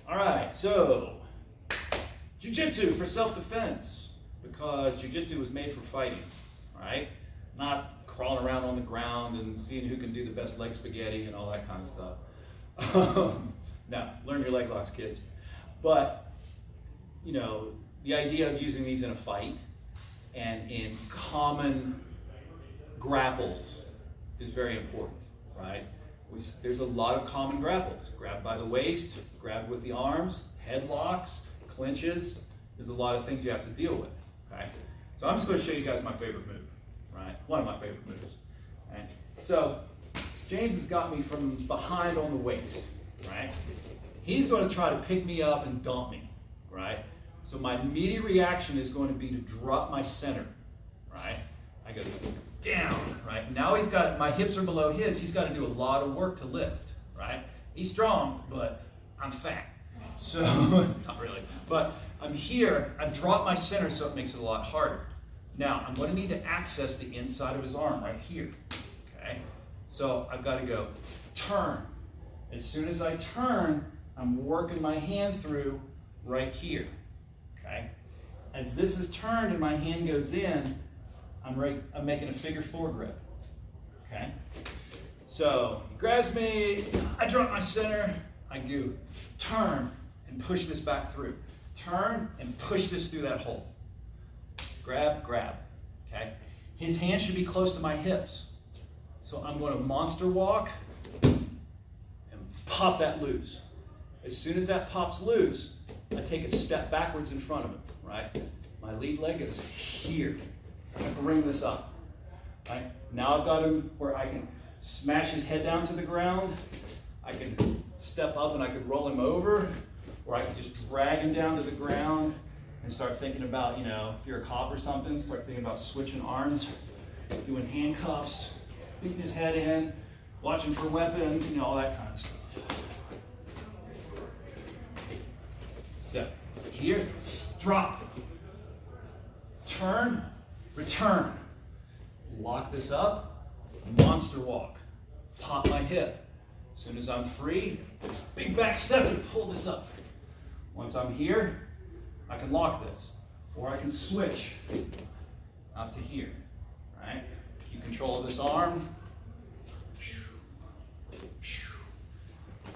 All right, so jiu-jitsu for self-defense, because jiu-jitsu was made for fighting, right? Not crawling around on the ground and seeing who can do the best leg spaghetti and all that kind of stuff. No, learn your leg locks, kids. But, you know, the idea of using these in a fight and in common grapples is very important, right? There's a lot of common grapples. Grab by the waist, grab with the arms, headlocks, clinches. There's a lot of things you have to deal with, okay? So I'm just going to show you guys my favorite move, right? One of my favorite moves, right? So James has got me from behind on the waist, right? He's going to try to pick me up and dump me, right? So my immediate reaction is going to be to drop my center, right? I go down, right? Now he's got, my hips are below his, he's got to do a lot of work to lift, right? He's strong, but I'm fat. So, not really, but I'm here, I've dropped my center so it makes it a lot harder. Now, I'm going to need to access the inside of his arm right here, okay? So I've got to go turn. As soon as I turn, I'm working my hand through right here, okay? As this is turned and my hand goes in, I'm making a figure 4 grip, okay? So he grabs me, I drop my center, I go turn and push this back through. Turn and push this through that hole. Grab, grab, okay? His hand should be close to my hips. So I'm going to monster walk and pop that loose. As soon as that pops loose, I take a step backwards in front of him, right? My lead leg goes here. I bring this up, right? Now I've got him where I can smash his head down to the ground. I can step up and I could roll him over, or I can just drag him down to the ground and start thinking about, you know, if you're a cop or something, start thinking about switching arms, doing handcuffs, picking his head in, watching for weapons, you know, all that kind of stuff. So here, drop, turn, return, lock this up, monster walk, pop my hip. As soon as I'm free, big back step and pull this up. Once I'm here, I can lock this, or I can switch out to here, right? Keep control of this arm.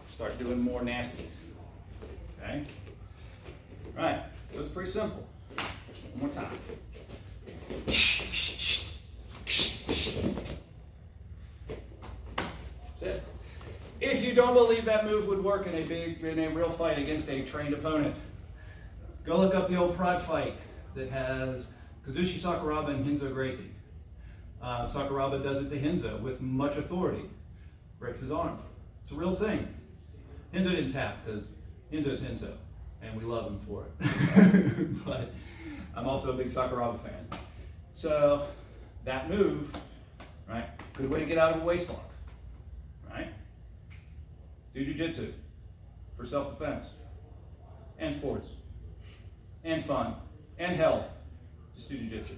Start doing more nasties, okay? All right, so it's pretty simple. One more time. That's it. If you don't believe that move would work in a real fight against a trained opponent, go look up the old Pride fight that has Kazushi Sakuraba and Hinzo Gracie. Sakuraba does it to Hinzo with much authority, breaks his arm. It's a real thing. Hinzo didn't tap because Hinzo's Hinzo, and we love him for it. But I'm also a big Sakuraba fan. So that move, right, good way to get out of a waistlock, right? Do jiu-jitsu for self-defense and sports and fun and health. Just do jiu-jitsu.